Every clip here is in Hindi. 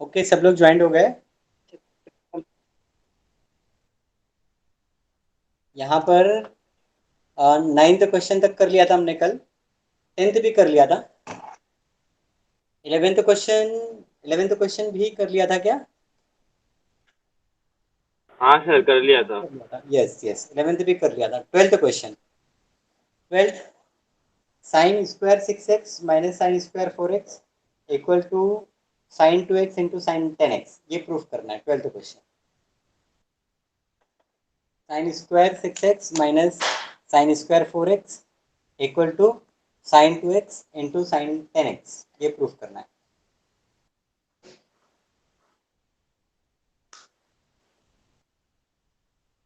ओके, सब लोग ज्वाइन हो गए। यहाँ पर 9th क्वेश्चन तक कर लिया था हमने कल। 10th भी कर लिया था। 11th क्वेश्चन भी कर लिया था क्या? हाँ सर, कर लिया था। यस यस, 11th भी कर लिया था। 12th question. 12th, sine square 6x minus sine square 4x equal to sine 2x into sine 10x, ये प्रूफ करना है। 12th question, sine square 6x minus sine square 4x equal to sine 2x into sine 10x, ये प्रूफ करना है।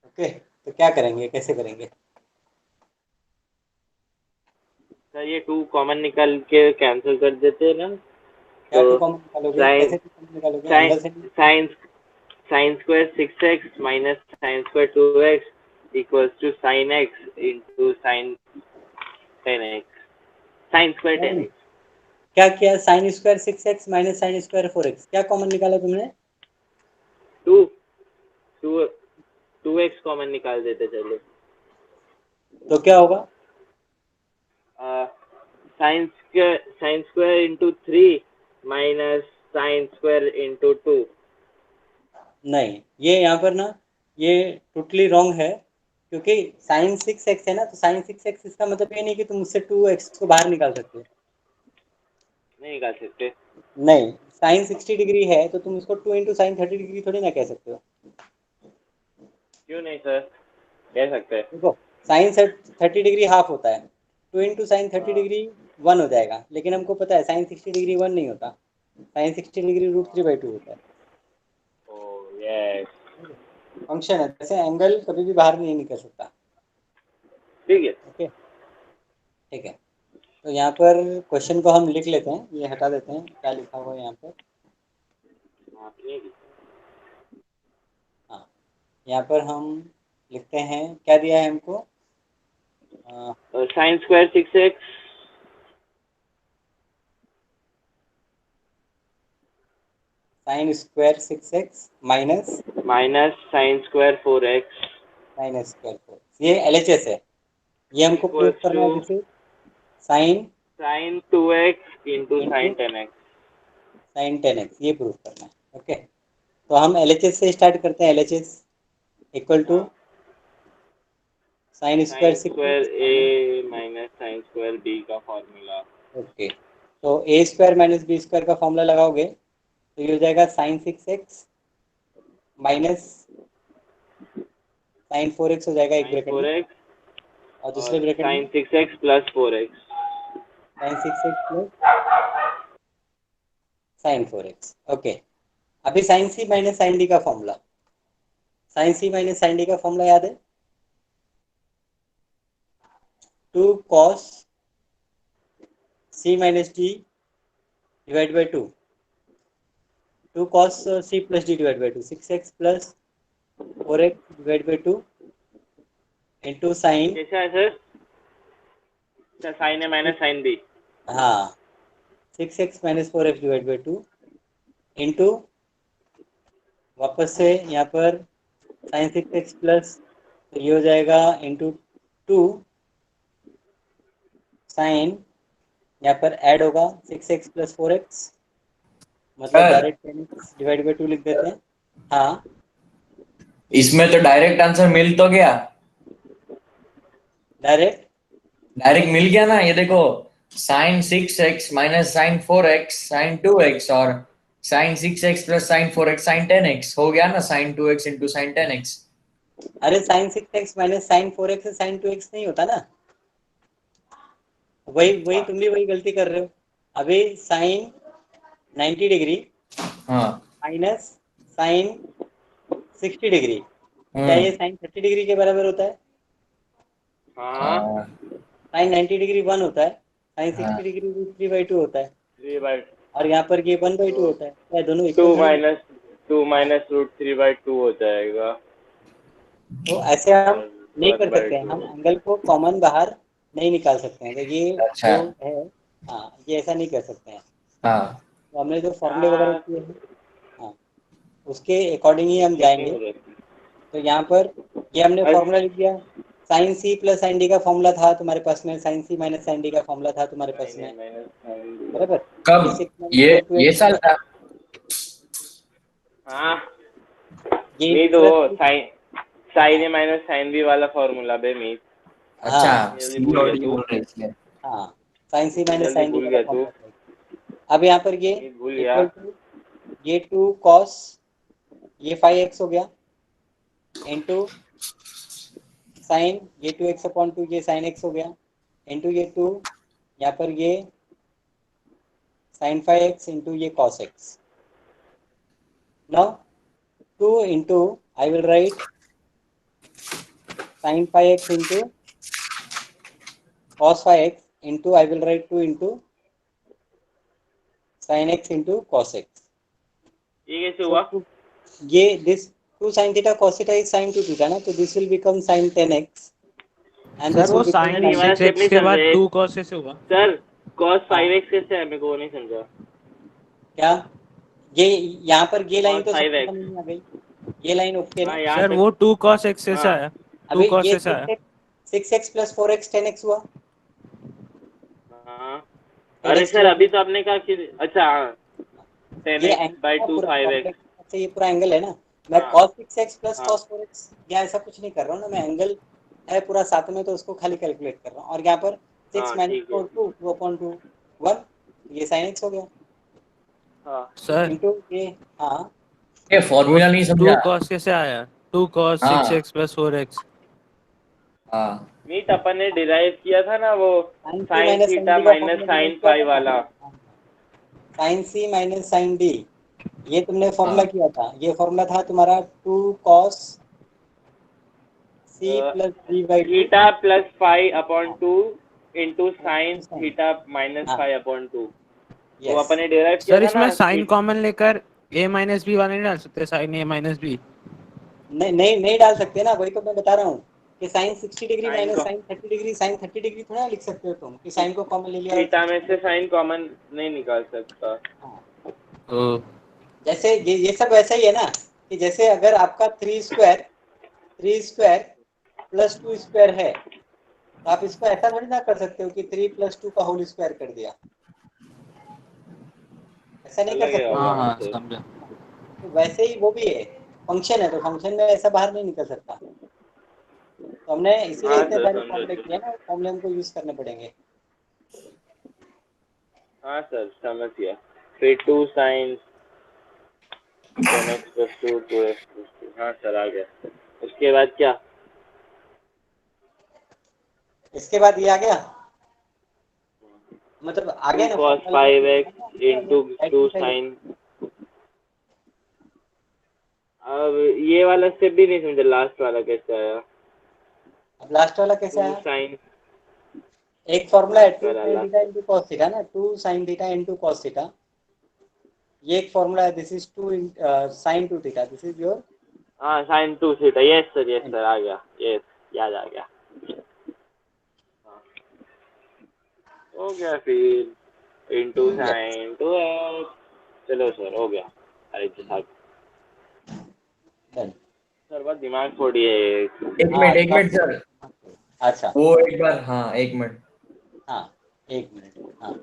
ओके, तो क्या करेंगे, कैसे करेंगे? सर ये 2 कॉमन निकाल के कैंसिल कर देते हैं ना। क्या तो टू कॉमन निकालोगे, साइन कैसे टू कॉमन निकालोगे? साइन एंगल से sine sine square 6x minus sine square 2x equals to sine x into sine 10x, sine square नहीं, 10x। क्या किया? Sine square 6x minus sine square 4x, क्या कॉमन निकाला तुमने? टू टू 2x कॉमन निकाल देते चलो। तो क्या होगा? Sine square into 3 minus sine square into 2। नहीं, ये यहाँ पर ना, ये टोटली रॉन्ग है। क्योंकि साइन 6x है ना, तो साइन 6x इसका मतलब ये नहीं कि तुम उससे 2x को बाहर निकाल सकते हो। नहीं निकाल सकते? नहीं, साइन 60 डिग्री है तो तुम उसको 2 इंटू साइन 30 डिग्री थोड़ी ना कह सकते हो। क्यों नहीं सर, कह सकते हैं। देखो, साइन 30 डिग्री हाफ होता है, 2 इंटू साइन 30 हाँ। डिग्री 1 हो जाएगा। लेकिन हमको पता है साइन 60 डिग्री 1 नहीं होता, साइन 60 डिग्री √3/2 होता है। ओ यस। फंक्शन है, जैसे एंगल कभी भी बाहर नहीं निकल सकता। ठीक है। ओके, ठीक है। तो यहाँ पर क्वेश्चन को हम लिख लेते हैं, ये हटा देते हैं क्या लिखा हुआ है यहाँ पर। आपने हाँ, यहाँ पर हम लिखते हैं, क्या दिया है हमको? Sign square 6x sign square 6x minus minus sine square 4x sine square 4, ये LHS है। ये हमको प्रूफ इक्वल्स टू करना है जिसे sine sine 2x into into sine 10x। Sine 10x, ये प्रूफ करना है। ओके, तो हम LHS से स्टार्ट करते हैं। LHS इक्वल टू हाँ, sine square sine six square x minus. a minus sine square b का फॉर्मूला। ओके, तो ए स्क्वायर माइनस बी स्क्वायर का फॉर्मूला लगाओगे तो ये हो जाएगा sign 6x minus sign 4x हो जाएगा एक साइन ब्रैकेट में, 4x और और दूसरे ब्रैकेट में sine 6x plus 4x। Sine 6x plus sine 4x। Okay, अभी sine C minus sine D का formula, sine C minus sine D का फॉर्मूला याद है? 2 cos C minus D divide by 2, 2 cos C plus D divide by 2, 6x plus 4x divide by 2 into sine. कैसा है sir? Sine A minus sine B. हाँ, 6x minus 4x divide by 2 into, वापस से यहाँ पर साइन 6x प्लस, तो ये हो जाएगा इंटू 2 साइन, यहाँ पर ऐड होगा 6x प्लस 4x, मतलब sir direct 10x divide by 2 लिख देते हैं। हाँ, इसमें तो डायरेक्ट आंसर मिल तो गया। डायरेक्ट डायरेक्ट मिल गया ना, ये देखो। Sign 6x minus sign 4x sign 2x और sign 6x plus sine 4x sign 10x हो गया ना, sign 2x into sine 10x। अरे sign 6x minus sign 4x से साइन 2x नहीं होता ना, वही वही अच्छा। तुम भी वही गलती कर रहे हो। अभी साइन 90 डिग्री हाँ। माइनस साइन 60 डिग्री, क्या हम्म। ये साइन 30 डिग्री के बराबर होता है? हाँ। हाँ। साइन 90 डिग्री 1 होता है, साइन हाँ। 60 डिग्री √3/2 होता है, 3 बाई और यहाँ पर ये 1/2 तो होता है। क्या दोनों टू इक्वल थोड़ी ना? माइनस टू हाँ, माइनस रूट 3/2 हो जाएगा। तो ऐसे हम और नहीं वन कर बाई सकते हैं, टू हम एंगल को कॉमन बाहर नहीं निकाल सकते हैं, तो ये अच्छा। जो है, हाँ, ये ऐसा नहीं कर सकते हैं। हाँ। तो हमने जो फॉर्मूले वगैरह हाँ किए हैं, उसके अकॉर्डिंग ही हम जाएंगे। तो यहाँ पर ये हमने फॉर्मूला लिख दिया, sine C plus sine D का फॉर्मूला था तुम्हारे पास में, sine C minus sine D का फॉर्मूला था तुम्हारे पास में, बराबर। कब ये साल था? हाँ ये मी तो sign sign A minus sine B वाला फॉर्मूला बे मी। अच्छा जल्दी सी भूल और गया डी तू। बोल रहे इसलिए। हाँ साइन सी माइनस जल्दी साइन डी भूल वाला गया तू। फॉर्मूला। अब यहाँ पर ये मी भूल गया। इक्वल टू ये 2 cos ये 5x हो गया इंटू साइन ये 2x अपॉन 2 ये साइन x हो गया इंटू ये 2 यहाँ पर ये साइन 5x इंटू ये cos x। Now 2 into I will write sine 5x into cos 5x into I will write 2 into sine x into cos x। ये कैसे हुआ? ये this 2 sin theta cos theta is sin 2 theta ना, तो this will become sin 10x and sir वो sin ये वाला 6x step नहीं के बाद समझे। 2 cos से होगा। सर cos 5x कैसे है? मेरे को वो नहीं समझा। क्या ये यहाँ पर ये लाइन Cos तो 5x। समझ में आ गई, ये लाइन ओके ना। हाँ यहाँ सर तक। वो 2 cos x से हाँ। आया, 2 अभी cos ये से आया। 6x प्लस 4x 10x हुआ। हाँ 10x अरे सर अभी तो आपने कहा कि अच्छा हाँ ये 10x by एंगल 2 पूरा 5x। अच्छा ये पूरा एंगल है ना, मैं हाँ। cos 6x प्लस हाँ। cos 4x या ऐसा कुछ नहीं कर रहा हूँ ना, मैं एंगल है पूरा साथ में तो उसको खाली कैलकुलेट कर रहा हूँ। और यहाँ पर 6 हाँ, माइनस ठीक है। 4 2 2 अपॉन 2 1 ये sin x हो गया हाँ सर इंटू ये हाँ ये फॉर्मूला नहीं 2 समझा। cos से आया, 2 cos हाँ। 6x plus 4x। हाँ मीट अपन ने डिराइव किया था ना वो sin c sine minus theta sin d का माइनस फॉर्मूला साइन किया फाई था वाला। ना, sin c माइनस sin d ये तुमने फॉर्मूला हाँ। किया था। ये फॉर्मूला था तुम्हारा 2 cos c plus d by 2 theta plus phi upon 2 into sine theta minus हाँ। Phi upon 2। वो यस अपन ने डिराइव किया सर था इसमें ना sin कॉमन लेकर a माइनस बी वाला नहीं डाल सकते, sin a माइनस बी? नहीं नहीं नहीं डाल सकते ना, वही तो मैं बता रहा हूँ कि साइन 60 डिग्री Sin माइनस को साइन 30 डिग्री साइन 30 डिग्री थोड़ा लिख सकते हो तुम कि साइन को कॉमन ले लिया और थीटा में से साइन कॉमन नहीं निकाल सकता। हाँ। ओ जैसे ये सब वैसा ही है ना कि जैसे अगर आपका 3 स्क्वायर प्लस 2 स्क्वायर है तो आप इसको ऐसा थोड़ी ना कर सकते हो कि 3 प्लस 2 का होल स्क्वायर कर दिया, ऐसा नहीं कर अलग है सकते। हाँ हाँ हमसे। समझा। तो वैसे ही वो भी है, फंक्शन है तो फंक्शन में ऐसा बाहर नहीं निकल सकता। तो हमने इसीलिए हाँ इतने सर सारे समझो फॉर्मूले सर। किए ना, फॉर्मूले हमको यूज करने पड़ेंगे। हाँ सर समझ गया। फिर 2 sign 10x plus 2 2x plus 2। हाँ सर आ गया। उसके बाद क्या? इसके बाद ये आ गया, मतलब आ 2 गया ना cos formula 5x into 2 sign. अब ये वाला स्टेप भी नहीं समझा, लास्ट वाला कैसे आया? अब लास्ट वाला कैसे 2 आया? साइन एक फॉर्मूला है लास्ट 2 वाला sin theta last. Into cos theta ना, 2 sin theta into cos theta, ये एक फॉर्मूला है। This is 2 sin 2 theta, this is your हाँ साइन 2 थीटा। यस सर आ गया। यस याद आ गया। हाँ। हो गया फिर इंटू साइन 2x। चलो सर हो गया। अरे साहब डन। सर बहुत दिमाग फोड़िए। एक मिनट सर, अच्छा वो एक बार, हाँ एक मिनट। हाँ एक मिनट हाँ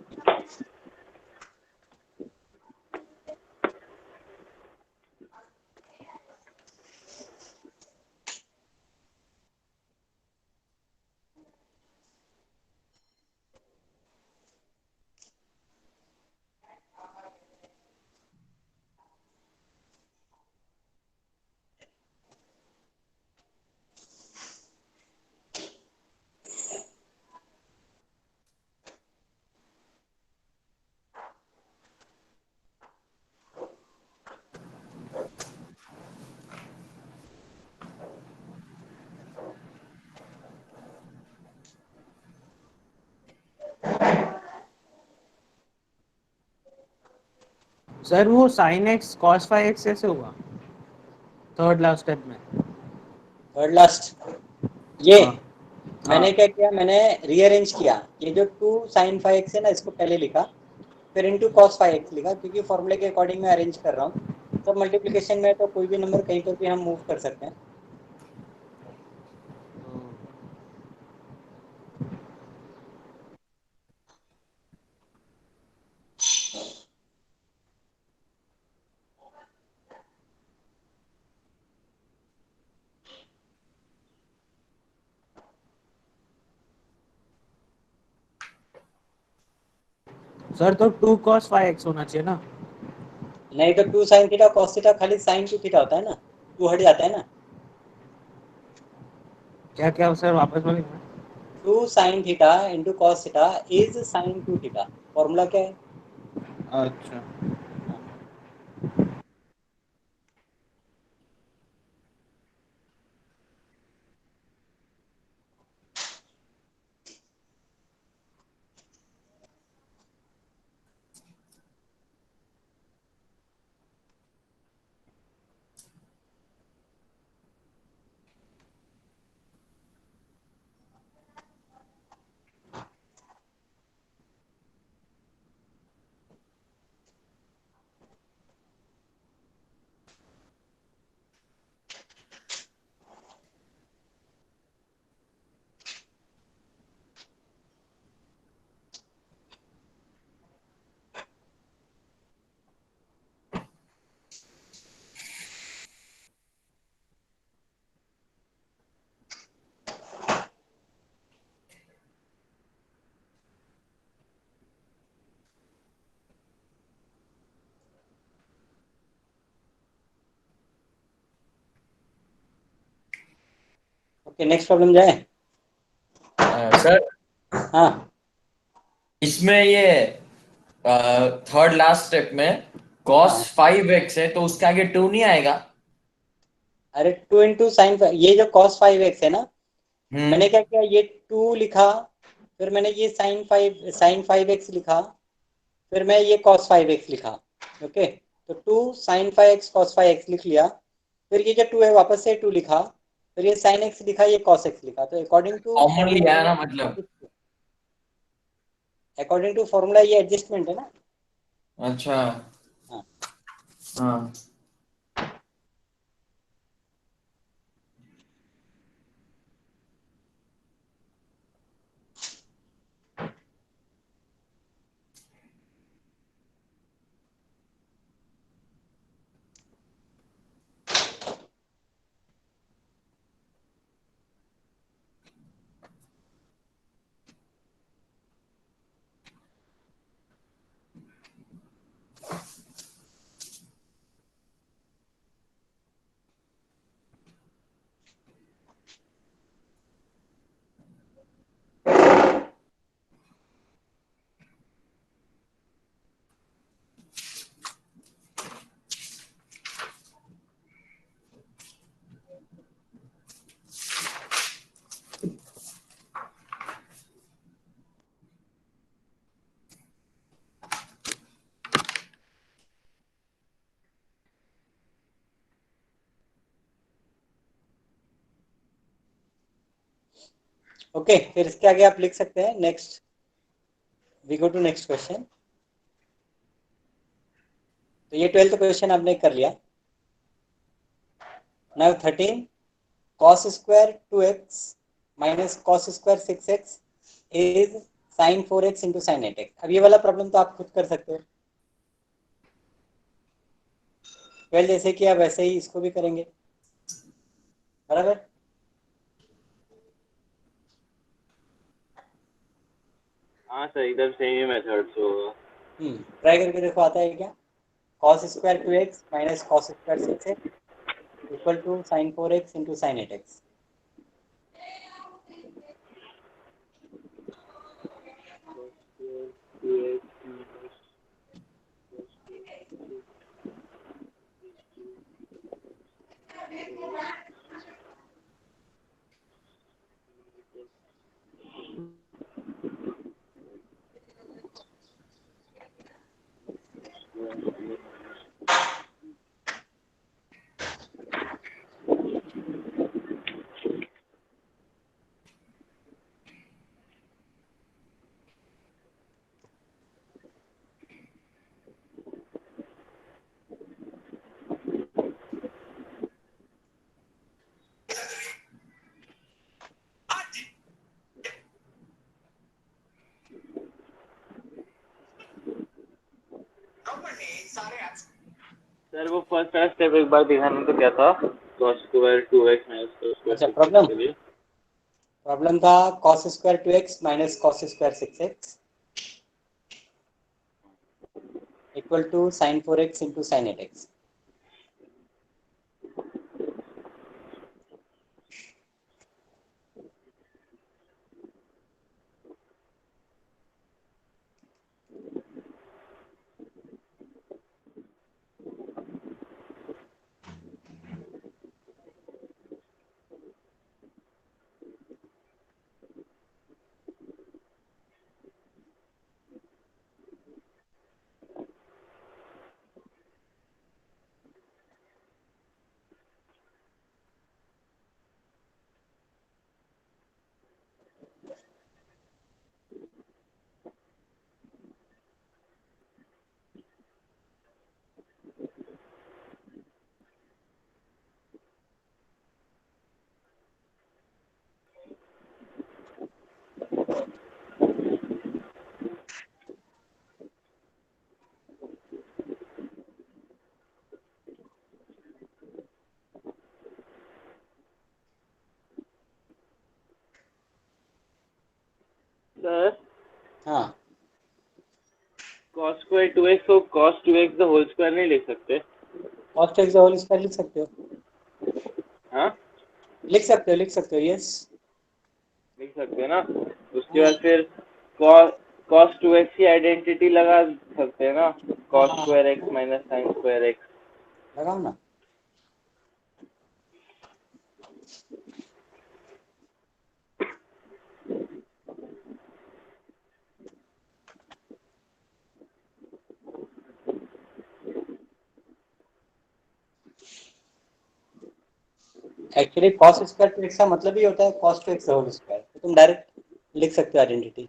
सर वो sin x cos 5x कैसे हुआ थर्ड लास्ट स्टेप में? थर्ड लास्ट ये हाँ। मैंने क्या किया, मैंने रीअरेंज किया। ये जो 2 sin 5x है ना, इसको पहले लिखा, फिर इंटू cos 5x लिखा, क्योंकि फॉर्मूले के अकॉर्डिंग मैं अरेंज कर रहा हूँ। सब मल्टीप्लिकेशन में तो कोई भी नंबर कहीं पर भी हम मूव कर सकते हैं। सर तो 2 cos 5x होना चाहिए ना। नहीं तो 2 sin थीटा cos थीटा खाली sin 2 थीटा होता है ना, 2 हट जाता है ना। क्या क्या सर वापस बोलेंगे? 2 sin theta into cos theta is sin 2 theta. Formula क्या है? अच्छा हाँ। ओके, नेक्स्ट प्रॉब्लम जाए। सर हाँ इसमें ये थर्ड लास्ट स्टेप में cos हाँ। 5x है तो उसके आगे 2 नहीं आएगा? अरे 2 इंटू साइन, ये जो cos 5x है ना, मैंने हम्म। क्या किया, ये 2 लिखा, फिर मैंने ये sin 5x लिखा, फिर मैं ये cos 5x लिखा। ओके, तो 2 sin 5x cos 5x लिख लिया, फिर ये जो 2 है वापस से 2 लिखा, फिर ये sin x लिखा, ये cos x लिखा। तो अकॉर्डिंग टू कॉमन फॉर्मूला लिया है ये ना मतलब? एडजस्टमेंट है ना। अच्छा। हाँ। हाँ। ओके, फिर इसके आगे आप लिख सकते हैं next, we go to next question. तो ये 12th क्वेश्चन आपने कर लिया। Now 13 cos square 2x minus cos square 6x is sin 4x into sine 8x। अब ये वाला प्रॉब्लम तो आप खुद कर सकते हो। 12 जैसे किया वैसे ही इसको भी करेंगे, बराबर। हाँ सर, एकदम सेम ही मेथड से होगा। ट्राई करके देखो आता है क्या। cos square 2x minus cos square 6x equal to sin 4x into sine 8x। Sir वो फर्स्ट वाला स्टेप एक बार दिखाने तो क्या था? cos square 2x minus cos स्क्वायर अच्छा 6x के लिए प्रॉब्लम था cos square 2x minus cos square 6x equal to sin 4x into sin 8x। Sir हाँ cos स्क्वायर 2x को cos 2x the whole square नहीं लिख सकते? cos 2x होल स्क्वायर लिख सकते हो, हाँ लिख सकते हो यस। लिख सकते हैं ना? उसके बाद फिर cos 2x की आइडेंटिटी लगा सकते हैं ना? cos हाँ square x minus sin square x। लगाओ ना। एक्चुअली cos स्क्वायर 2x का मतलब ही होता है cos 2x होल स्क्वायर, तो तुम डायरेक्ट लिख सकते हो आइडेंटिटी।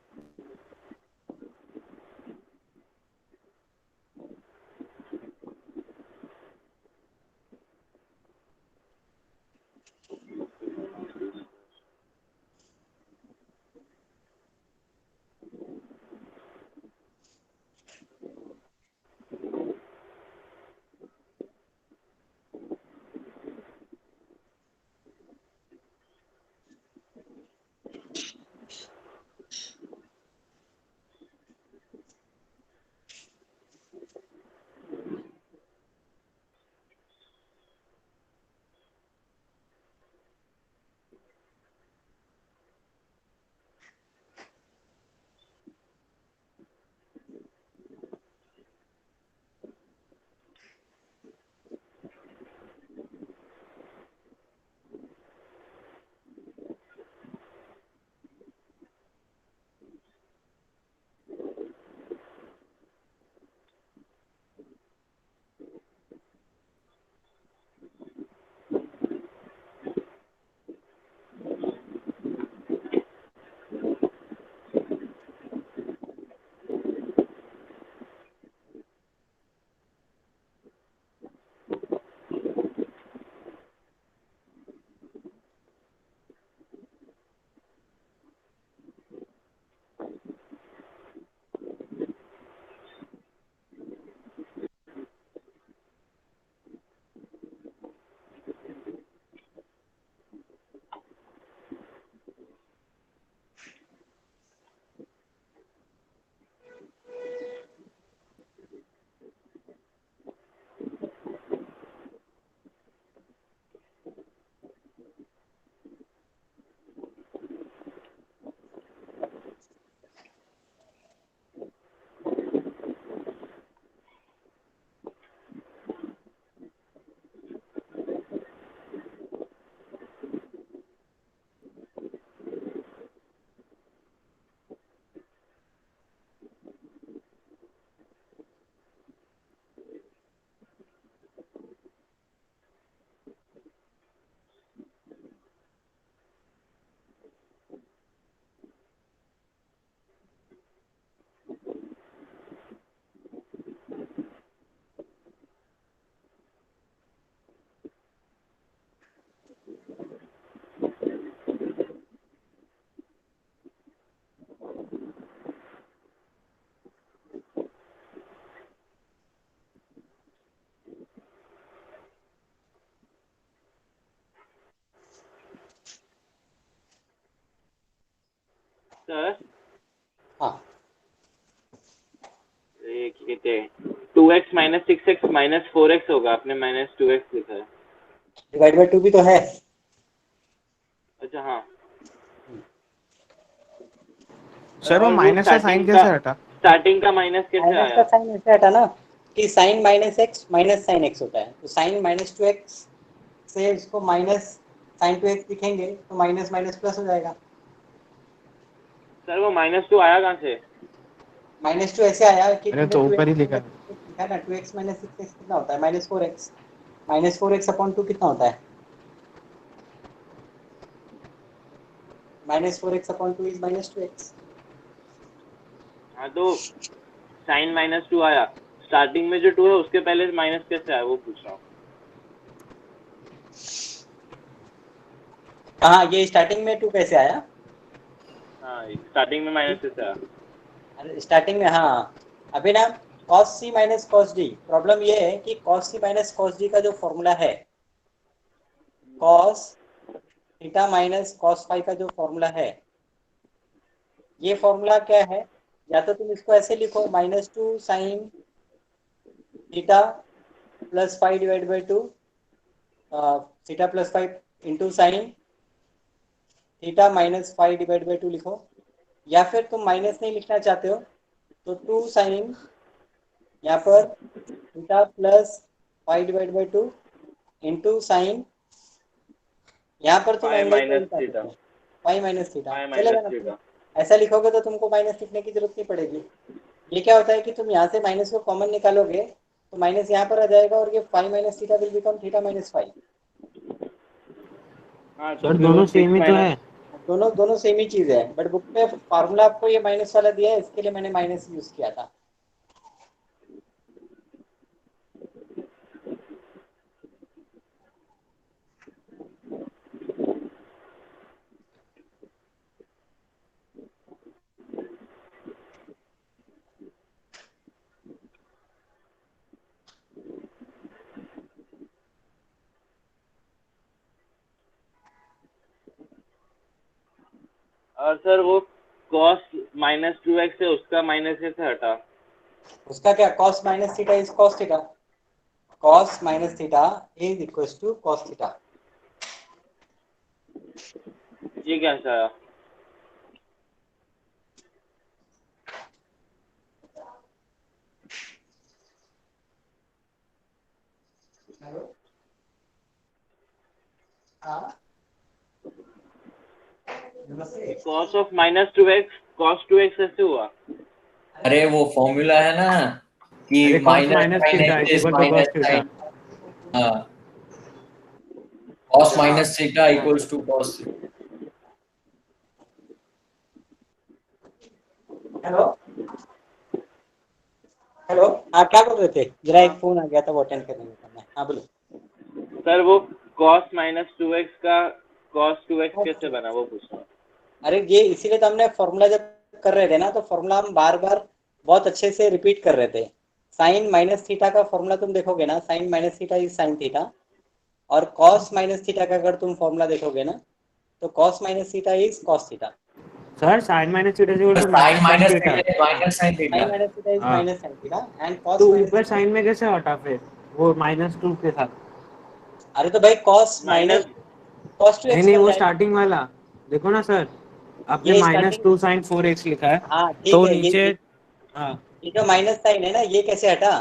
सर हाँ ये कितने 2x minus 6x minus 4x होगा, आपने माइनस 2x लिखा है। डिवाइड बाय 2 भी तो है। अच्छा हाँ सर वो और वो माइनस का साइन कैसे हटा? स्टार्टिंग का माइनस कैसे माइनस आया? का साइन ऐसे हटा ना कि sine minus x minus sine x होता है, तो साइन माइनस 2x से इसको माइनस साइन 2x लिखेंगे तो माइनस माइनस प्लस हो जाएगा। सर वो -2 आया कहाँ से? -2 ऐसे आया कि अरे तुमने तो ऊपर ही 2x लिखा माइनस है। 6x लिखा ना, 2x माइनस 6x कितना होता है -4x, -4x अपॉन 2 कितना होता है -4x अपॉन 2 इज -2x। हाँ तो साइन -2 आया, स्टार्टिंग में जो 2 है उसके पहले माइनस कैसे आया वो पूछ रहा हूँ। हाँ ये स्टार्टिंग में 2 कैसे आया? हाँ स्टार्टिंग में माइनस कैसे आया? अरे स्टार्टिंग में हाँ, अभी ना cos c minus cos d, problem ये है कि cos c minus cos d का जो फॉर्मूला है, cos theta minus cos phi का जो फॉर्मूला है, ये फॉर्मूला क्या है? या तो तुम इसको ऐसे लिखो -2 sine theta plus five divide by 2, theta plus 5 into sine theta minus 5 divide by 2 लिखो, या फिर तुम माइनस नहीं लिखना चाहते हो तो 2 साइन यहाँ पर theta plus 5 divide by 2 into sign, यहाँ पर तुम पाई एंगल को माइनस उल्टा थीटा, लिखो, पाई माइनस थीटा पाई चलेगा माइनस ना तुम थीटा। ऐसा लिखोगे तो तुमको माइनस लिखने की जरूरत नहीं पड़ेगी। ये क्या होता है कि तुम यहाँ से माइनस को कॉमन निकालोगे तो माइनस यहाँ पर आ जाएगा और ये pi minus theta will become theta minus five. हाँ तो सर फिर वो दोनों सेम 6 ही तो माइनस। है। दोनों दोनों सेम ही चीज है, बट बुक पे फार्मूला आपको ये माइनस वाला दिया है, इसके लिए मैंने माइनस यूज किया था। और सर वो cos -2x है, उसका माइनस कैसे हटा? उसका क्या, cos minus theta is cos थीटा, cos minus theta is equals to cos theta. ये कैसे आया? cos of -2x cos 2x कैसे हुआ? अरे वो फॉर्मूला है ना कि अरे cos minus minus sine theta x is is equal to minus cos theta. Sine, हाँ, cos अच्छा हाँ minus theta equals to cos। Hello hello, हाँ क्या बोल रहे थे? जरा एक हाँ फोन आ गया था वो अटेंड करने में था मैं, हाँ बोलो। सर वो cos -2x का cos 2x कैसे बना वो पूछ रहा हूँ। अरे ये इसीलिए तो हमने फॉर्मूला जब कर रहे थे ना, तो फॉर्मूला हम बार बार बहुत अच्छे से रिपीट कर रहे थे। साइन माइनस थीटा का फॉर्मूला तुम देखोगे ना, sine minus theta is sine theta, और कॉस माइनस थीटा का अगर तुम फॉर्मूला देखोगे ना तो cos minus theta is cos theta, sir sine minus theta is equal to sine minus sine minus theta. Theta is minus sine theta. Sine minus theta is हाँ माइनस साइन थीटा एंड तो कॉस माइनस ऊपर थीटा। साइन में कैसे हटा फिर वो -2 के साथ? अरे तो भाई cos minus minus cos two नहीं एक्स नहीं बन वो जाएगा। स्टार्टिंग वाला देखो ना सर, आपने ये स्टार्टिंग, -2 साइन 4x लिखा है हाँ ठीक तो है, नीचे। हाँ ये जो माइनस साइन है ना ये कैसे हटा,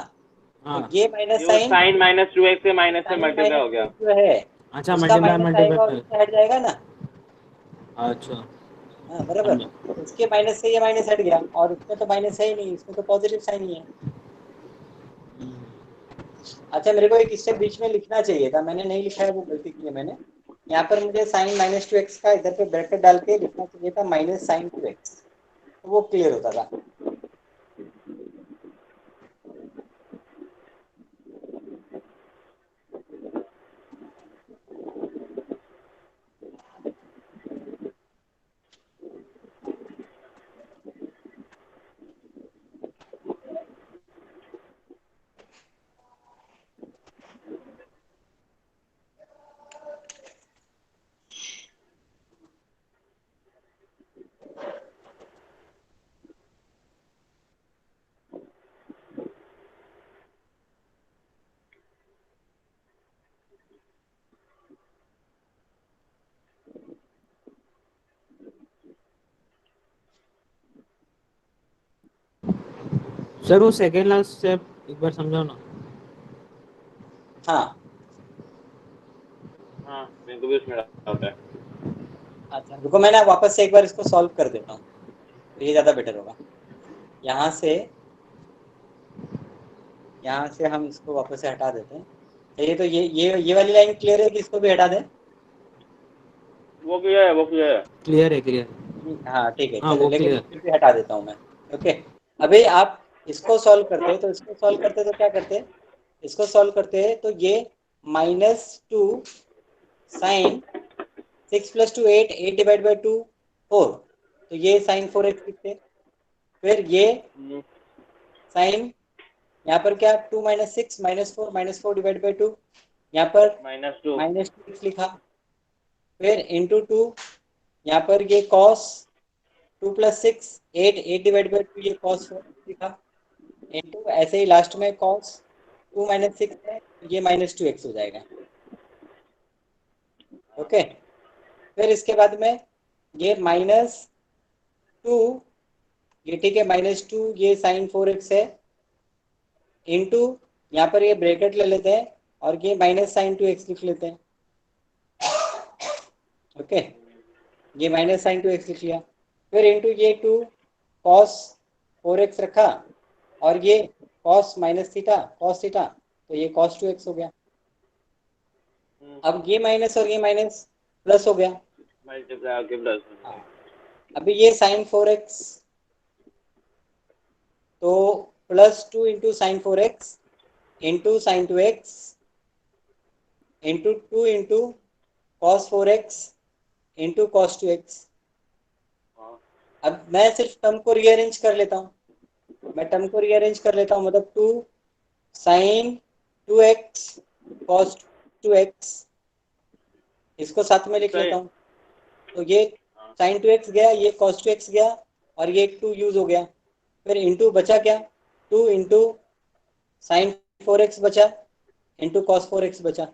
तो हाँ ये माइनस ये वो साइन साइन -2x से माइनस से साइन मल्टीप्लाई माइनस हो टू गया। एक्स जो है अच्छा उसका मल्टीप्लाई माइनस आएगा और मल्टीप्लाई। इससे हट जाएगा ना। अच्छा हाँ बराबर, समझा। तो इसके माइनस से ये माइनस हट गया और इसमें तो माइनस है ही नहीं, इसमें तो पॉजिटिव साइन ही है। अच्छा मेरे को एक स्टेप बीच में लिखना चाहिए था, मैंने नहीं लिखा है, वो गलती की है मैंने। यहाँ पर मुझे साइन -2x का इधर पे ब्रैकेट डाल के लिखना चाहिए था माइनस साइन 2x, तो वो क्लियर होता था। सर वो सेकेंड लास्ट स्टेप एक बार समझाओ ना। हाँ हाँ मेरे को भी उसमें डाउट है। अच्छा रुको, मैं ना वापस से एक बार इसको सॉल्व कर देता हूँ, तो ये ज़्यादा बेटर होगा। यहाँ से हम इसको वापस से हटा देते हैं। चलिए, तो ये वाली लाइन क्लियर है कि इसको भी हटा दें? वो क्या है, वो क्या है? क्लियर है, क्लियर। हाँ ठीक है, हाँ चलो, वो लेकिन क्लियर। फिर भी हटा देता हूँ मैं। ओके, अभी आप इसको सॉल्व करते हैं, तो इसको सॉल्व करते हैं तो क्या करते हैं, इसको सॉल्व करते हैं तो ये -2 साइन 6 + 2 8, 8 डिवाइड बाई 2 4, तो ये साइन 4x लिखते हैं। फिर ये साइन, यहाँ पर क्या, 2 - 6 -4 डिवाइड बाई 2, यहाँ पर -2। -2x लिखा। फिर इंटू 2, यहाँ पर ये कॉस 2 + 6 8, 8 डिवाइड बाई 2, ये कॉस 4 लिखा। इंटू ऐसे ही लास्ट में कॉस 2 - 6 है, तो ये -2x हो जाएगा। ओके, फिर इसके बाद में ये -2, ये ठीक है, -2 ये साइन 4x है, इंटू यहाँ पर ये ब्रैकेट ले लेते हैं और ये -sin2x लिख लेते हैं। ओके, ये -sin2x लिख लिया। फिर इंटू ये 2 cos 4x रखा, और ये cos cos थीटा, तो ये cos 2x हो गया। अब ये माइनस और ये माइनस प्लस हो गया। मल्टीप्लाई के प्लस। हाँ, अभी ये sin 4x, तो +2 into sign 4x into sine 2x into 2 into cos 4x into cos 2x। अब मैं सिर्फ टर्म को रीअरेंज कर लेता हूँ, मतलब 2 साइन 2x cos 2x, इसको साथ में लिख लेता हूँ। तो ये साइन 2x गया, ये cos 2x गया, और ये 2 यूज हो गया। फिर इंटू बचा क्या, 2 इंटू साइन 4x बचा, इंटू cos 4x बचा।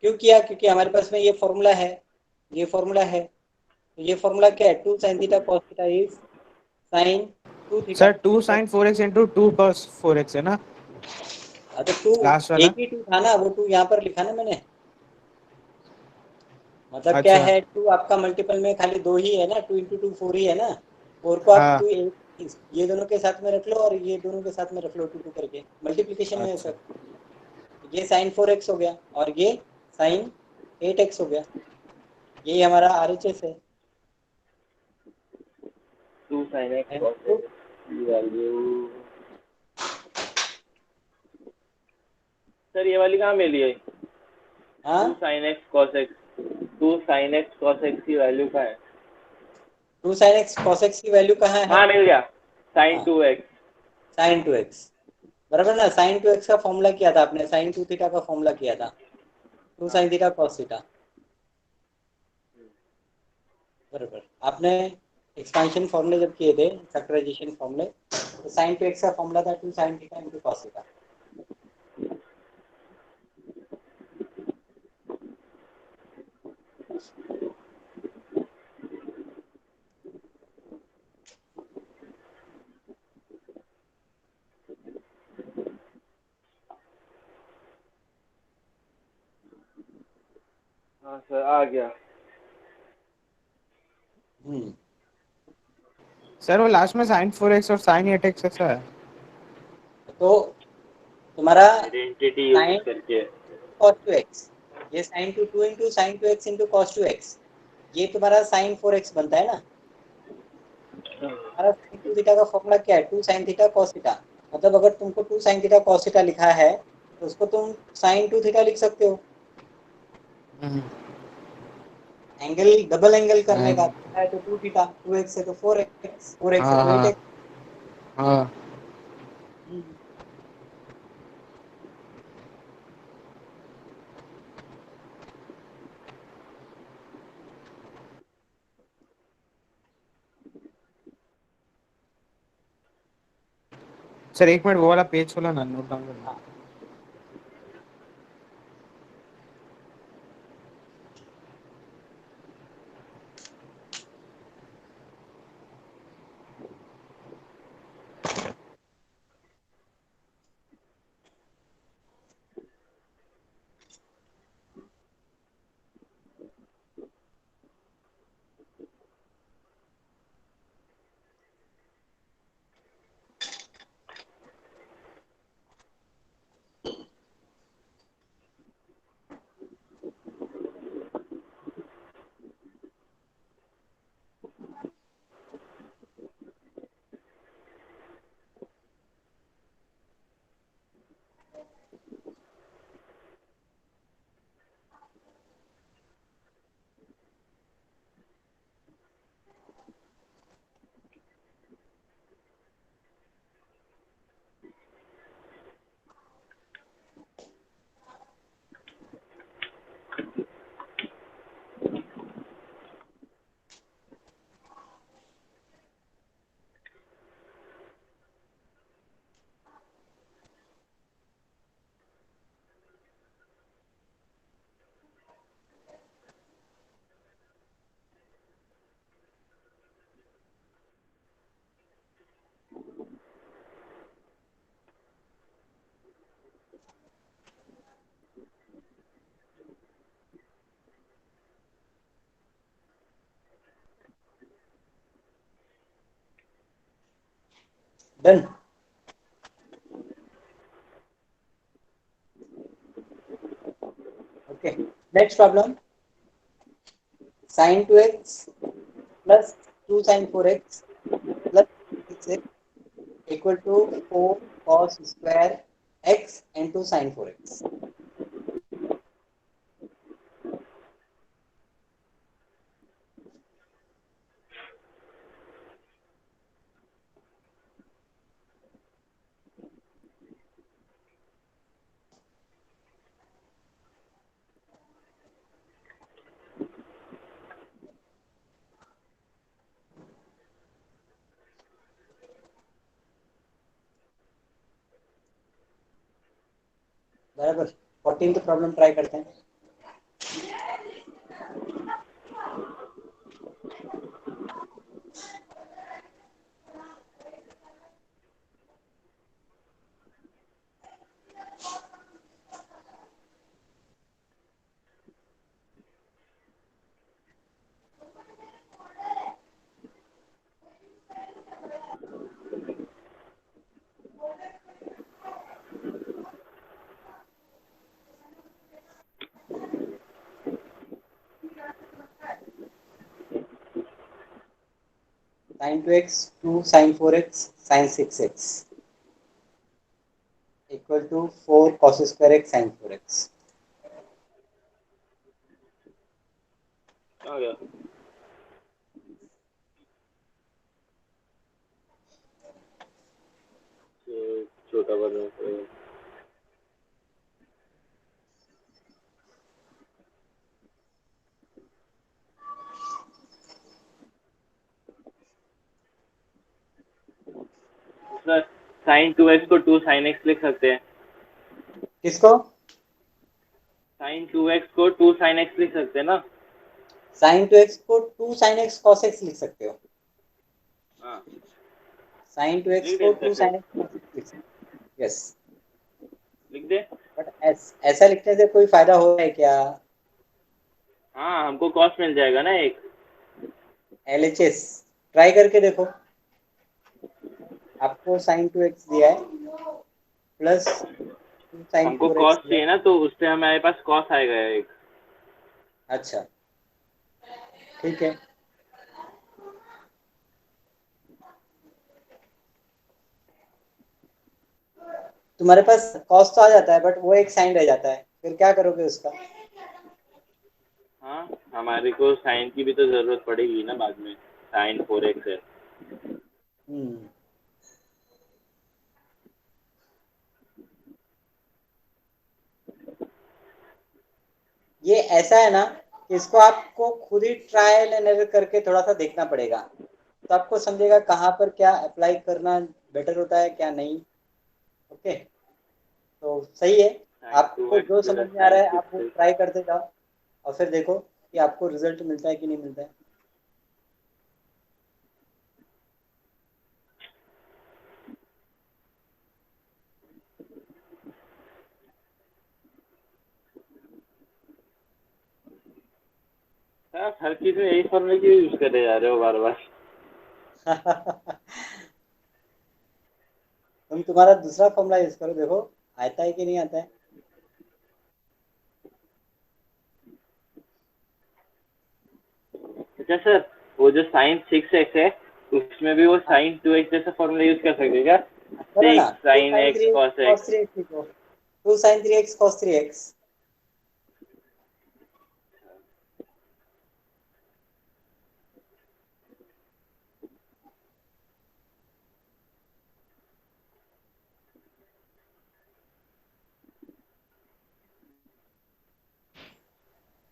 क्यों किया, क्योंकि हमारे पास में ये फॉर्मूला है, तो ये फॉर्मूला क्या है, 2 sin theta cos theta is sign 2 theta. Sir 2 sin 4x into 2 cos 4x है ना, अच्छा, 2 लास्ट वाला। एक ही 2 था ना, वो 2 यहाँ पर लिखा ना मैंने, मतलब क्या अच्छा। है, 2 आपका मल्टीपल में खाली 2 ही है ना, 2 इंटू 2 4 ही है ना, 4 को आप हाँ। 2 ये दोनों के साथ में रख लो और ये दोनों के साथ में रख लो, 2 2 करके मल्टीप्लीकेशन में है अच्छा। सर। ये साइन 4x हो गया और ये साइन 8x हो गया, यही हमारा RHS है। 2 sin x And cos x की वैल्यू। सर ये वाली कहाँ मिली है? हाँ, 2 sin x cos x, 2 sin x cos x की वैल्यू कहाँ है? 2 sin x cos x की वैल्यू कहाँ है? हाँ मिल गया, sin हाँ, 2x। साइन 2x, बराबर ना, साइन 2x का फॉर्मूला किया था आपने, साइन 2 थीटा का फॉर्मूला किया था, 2 हाँ sin थीटा cos थीटा, बराबर। आपने एक्सपांशन फॉर्मूले जब किए थे, फैक्टराइजेशन फॉर्मूले, तो साइन 2x का फॉर्मूला था 2 sin theta into cos theta. हाँ सर आ गया। हम्म, सर वो लास्ट में sin 4x और sin 8x ऐसा है। तो तुम्हारा आइडेंटिटी यूज साइन करके। cos 2x, ये sine 2 into sine 2x into cos 2x, ये तुम्हारा साइन 4x बनता है ना। हमारा sin 2 थीटा का फॉर्मूला क्या है, 2 sin थीटा cos थीटा, मतलब अगर तुमको 2 sin थीटा cos थीटा लिखा है, तो उसको तुम sin 2 थीटा लिख सकते हो। एंगल, डबल एंगल करने का, थीटा है तो 2 थीटा, 2x है तो 4x, 4x है हाँ तो हाँ 8x। हाँ। सर एक मिनट, वो वाला पेज खोला ना, नोट डाउन करना। हाँ, done. Okay. Next problem. Sin 2x plus 2 sin 4x plus 6x equal to 4 cos square x into sin 4x. बराबर. 14th प्रॉब्लम ट्राई करते हैं. Sin 2x 2 sin 4x sin 6x equal to 4 cos square x sin 4x. आ गया. छोटा बना तो सर sin 2x को 2 sin x लिख सकते हैं. किसको? sin 2x को 2 sin x लिख सकते हैं ना. sin 2x को 2 sin x cos x लिख सकते हो. हाँ sin 2x लिख को देते 2 फिर. sin x cos x लिख सकते हो. यस. लिख दे. बट ऐसा लिखने से कोई फायदा हो रहा है क्या? हाँ हमको कॉस्ट मिल जाएगा ना एक. LHS ट्राई करके देखो. आपको sin 2x दिया है प्लस 2 sin हमको 4x कॉस्ट दिया चाहिए है. ना तो उससे हमारे पास कॉस्ट आएगा एक. अच्छा ठीक है. तुम्हारे पास कॉस्ट तो आ जाता है बट वो एक साइन रह जाता है. फिर क्या करोगे उसका? हाँ हमारे को साइन की भी तो जरूरत पड़ेगी ना बाद में. sin 4x है. ये ऐसा है ना कि इसको आपको खुद ही ट्रायल एंड एरर करके थोड़ा सा देखना पड़ेगा. तो आपको समझेगा कहाँ पर क्या अप्लाई करना बेटर होता है क्या नहीं. ओके तो सही है. sin आपको 2x जो समझ plus में आ रहा sin है आप वो 6x. ट्राई करते जाओ और फिर देखो कि आपको रिजल्ट मिलता है कि नहीं मिलता है. आप हर चीज में यही फॉर्मूले क्यों यूज करते जा रहे हो बार बार. तुम तुम्हारा दूसरा फॉर्मूला यूज करो देखो आता है कि नहीं आता है. अच्छा सर वो जो sin 6x है उसमें भी वो sin 2x जैसा फॉर्मूला यूज कर सकते हैं क्या. करो ना. 6 sin x cos cos x. 3x लिखो. 2 sin 3x cos 3x.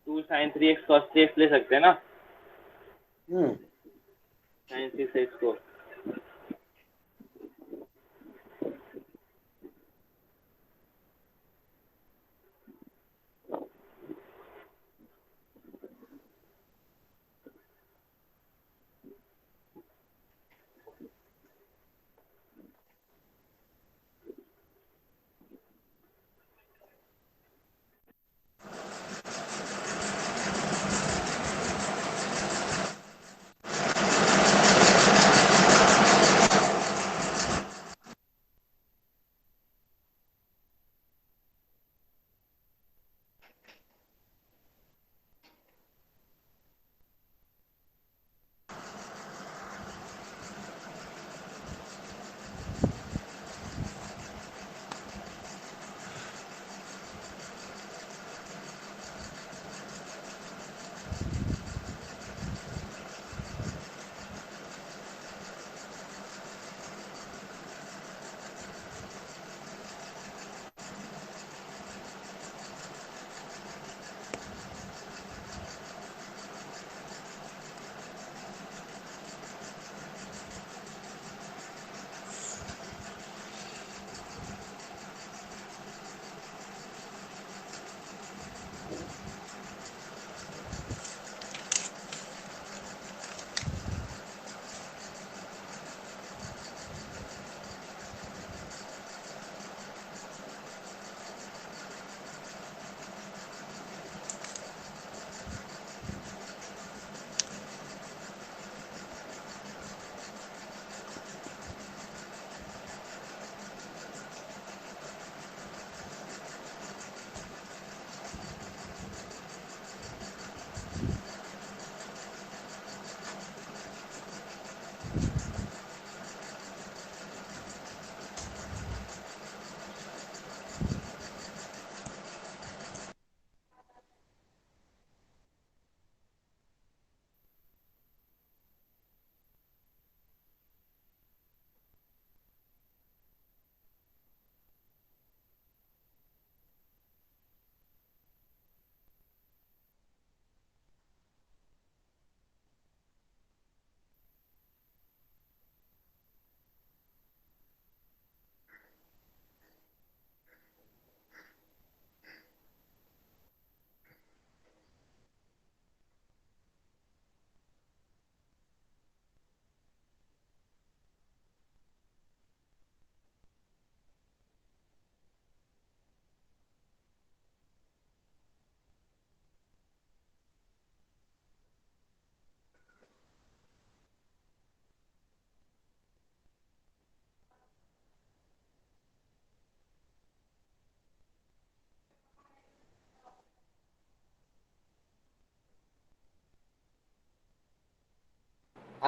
Two sin 3x cos 3x ले सकते हैं ना. हम्म sin 6x को.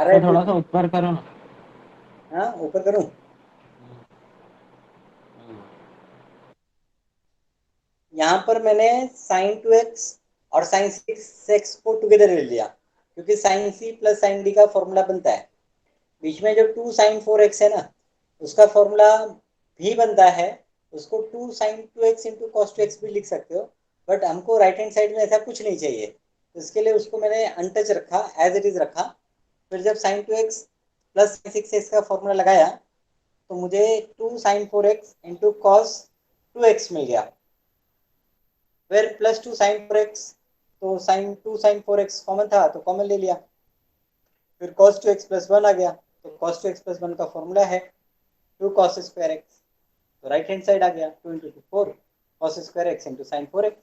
आ रहा है थोड़ा सा ऊपर करो ना। हाँ ऊपर करूँ? यहाँ पर मैंने साइन 2x और साइन 6x को टुगेदर ले लिया, क्योंकि sine c plus sine d का फॉर्मूला बनता है। बीच में जो 2 साइन 4x है ना, उसका फॉर्मूला भी बनता है, उसको 2 sign 2x into cos 2x भी लिख सकते हो, बट हमको राइट हैंड साइड में ऐसा कुछ नहीं चाहिए, तो इसके लिए उसको मैंने अनटच रखा, एज इट इज रखा। फिर जब sign 2x plus sign 6x का फॉर्मूला लगाया तो मुझे 2 sign 4x into cos 2x मिल गया। फिर प्लस 2 साइन 4x, तो साइन 2 साइन 4x कॉमन था तो कॉमन ले लिया। फिर cos 2x प्लस 1 आ गया, तो cos 2x प्लस 1 का फॉर्मूला है 2 cos स्क्वायर x, तो राइट हैंड साइड आ गया 2 into 4 cos square x into sign 4x।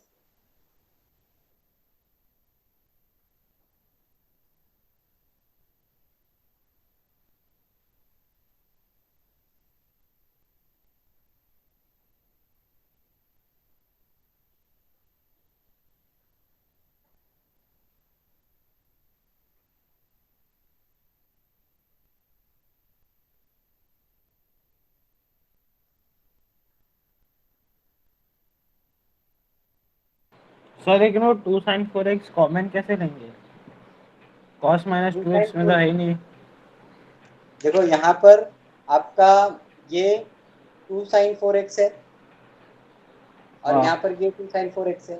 Sir लेकिन वो 2 साइन 4x कॉमन कैसे लेंगे? cos माइनस 2x में तो है ही नहीं। देखो यहाँ पर आपका ये 2 साइन 4x है और हाँ यहाँ पर ये 2 साइन 4x है,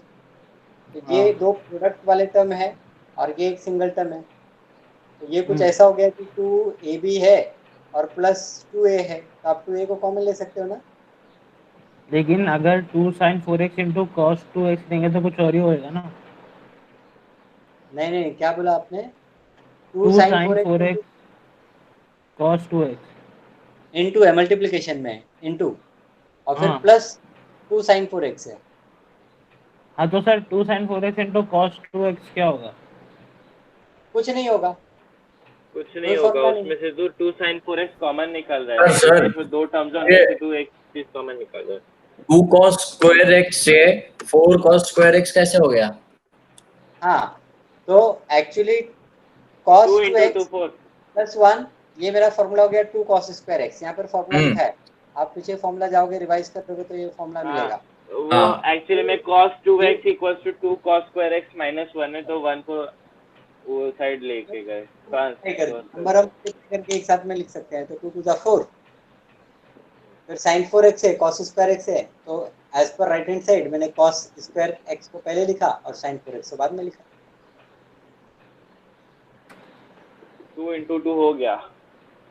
तो हाँ ये दो प्रोडक्ट वाले टर्म है और ये एक सिंगल टर्म है, तो ये कुछ हम्म। ऐसा हो गया कि 2ab है और प्लस 2a है, तो आप 2a को कॉमन ले सकते हो ना। लेकिन अगर 2 sign 4x into cos 2x लेंगे तो कुछ और ही होएगा ना। नहीं नहीं, क्या बोला आपने? 2 2 sine sine 4x 4x cos 2x। Into है मल्टीप्लीकेशन में, इंटू और फिर हाँ प्लस 2 साइन 4x है। हाँ, तो sir 2 sign 4x into cos 2x क्या होगा? कुछ नहीं होगा, कुछ नहीं कोई होगा, फॉर्मूला नहीं। उसमें से तो 2 sin 4x कॉमन निकल रहा सर, है, सर, इसमें दो टर्म्स है, ये उनमें से 2 एक चीज कॉमन निकल रहा है। 2 cos स्क्वायर x से 4 cos स्क्वायर x कैसे हो गया? हाँ, तो actually cos 2 into 2 2x 4। Plus 1, ये मेरा फॉर्मूला हो गया 2 cos स्क्वायर x, यहाँ पर फॉर्मूला लिखा है, आप पीछे फॉर्मूला जाओगे रिवाइज करोगे तो ये फॉर्मूला हाँ, मिलेगा। वो हाँ, एक्चुअली में cos 2x equals to 2 cos square x minus 1 है, तो 1 को वो साइड लेके गए, ट्रांसफर कर नंबर हम करके एक साथ में लिख सकते हैं, तो 2 टू द 4, फिर साइन 4x है, cos स्क्वायर x है, तो as per right hand side मैंने cos स्क्वायर x को पहले लिखा और साइन 4x को बाद में लिखा। 2 into 2 हो गया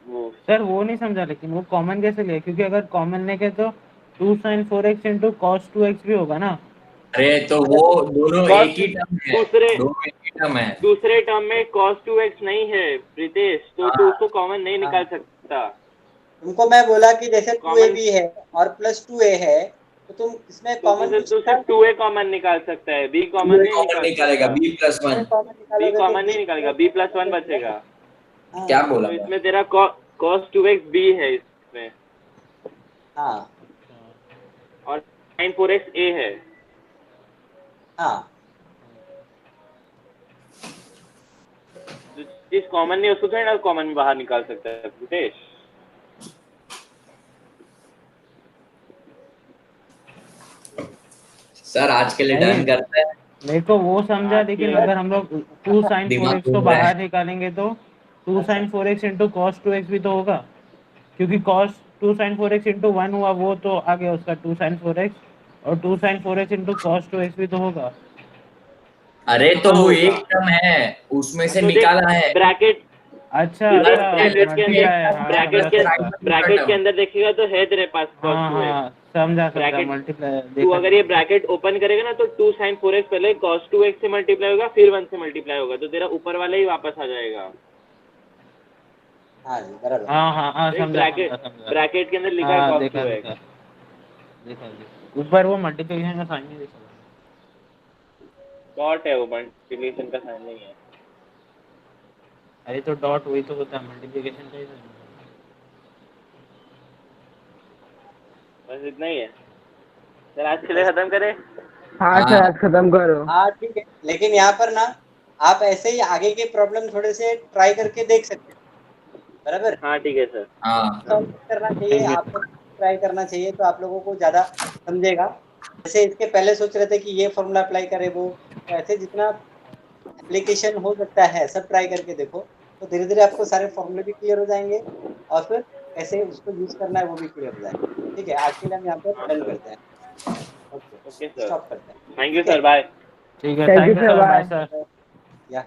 वो। सर वो नहीं समझा, लेकिन वो कॉमन कैसे लिए? क्योंकि अगर कॉमन लेके तो 2 sign 4x into cos 2x भी होगा ना। अरे तो वो दोनों cos एक ही टर्म है, दूसरे दोनों एक ही टर्म है। दूसरे टर्म में cos 2x नहीं है प्रीतेश, तो तू उसको कॉमन नहीं निकाल सकता। तुमको मैं बोला कि जैसे 2ab कॉमन है और प्लस 2a है, तो तुम इसमें कॉमन कुछ तो निकाल सिर्फ 2a कॉमन निकाल सकता है, b कॉमन नहीं कॉमन निकाल निकालेगा सकता। b प्लस सकते। 1। कॉमन b निकालोगे तो कॉमन नहीं b निकालेगा, b प्लस 1 बचेगा। हाँ क्या बोला तो था? इसमें तेरा cos 2x b है इसमें, हाँ और sin 4x a है। हाँ, जो चीज कॉमन नहीं है उसको थोड़ी ना कॉमन में बाहर निकाल सकता है प्रीतेश। सर आज के लिए नहीं, डन करते हैं। मेरे को वो समझा, आज लेकिन के अगर हम लोग 2 साइन दिमाग 4x को घूम रहा बाहर है। निकालेंगे तो 2 sign 4x into cos 2x भी तो होगा, क्योंकि कॉस 2 साइन 4x इंटू 1 हुआ, वो तो आ गया उसका 2 साइन 4x, और 2 sign 4x into cos 2x भी तो होगा। अरे तो कहाँ वो होगा? एक टर्म है, उसमें से तो देख निकाला है। ब्रैकेट अच्छा तो देख अच्छा, ब्रैकेट के अंदर मल्टीप्लाई, हाँ समझा समझा। ब्रैकेट के अंदर देखेगा तो है तेरे पास cos हाँ 2x हाँ समझा समझा, ब्रैकेट। मल्टीप्लाई तू देखा। अगर ये ब्रैकेट ओपन करेगा ना तो 2 sin 4x पहले cos 2x से मल्टीप्लाई होगा, फिर 1 से मल्टीप्लाई होगा, तो तेरा ऊपर वाला ही वापस आ जाएगा। हाँ जी बराबर। हाँ हाँ हाँ, देख समझा समझा समझा। ब्रैकेट के अंदर लिखा है हाँ cos देखा 2x। देखा देखा देखा, ऊपर वो मल्टीप्लिकेशन का साइन नहीं देखा। डॉट है, वो मल्टीप्लिकेशन का साइन नहीं है। अरे तो डॉट वही तो होता है, मल्टीप्लिकेशन का ही sign होता बस इतना ही है। चल आज के लिए खत्म करें। हाँ हाँ, सर, आज खत्म करो। हाँ ठीक है, लेकिन यहाँ पर ना आप ऐसे ही आगे के प्रॉब्लम थोड़े से ट्राई करके देख सकते हो। बराबर। हाँ ठीक है सर। हाँ सॉल्व करना चाहिए, आपको ट्राई करना चाहिए, तो आप लोगों को ज़्यादा समझेगा। जैसे इसके पहले सोच रहे थे कि ये फॉर्मूला अप्लाई करें वो, तो ऐसे जितना एप्लीकेशन हो सकता है सब ट्राई करके देखो, तो धीरे धीरे आपको सारे फॉर्मूले भी क्लियर हो जाएंगे और फिर कैसे उसको यूज करना है वो भी क्लियर हो जाएगा। ठीक है, आज के लिए हम यहाँ पर हाँ डन सर। करते हैं। ओके, ओके सर, स्टॉप करते हैं। थैंक यू ठीक है, सर, बाय। ठीक है, thank you sir, bye sir. या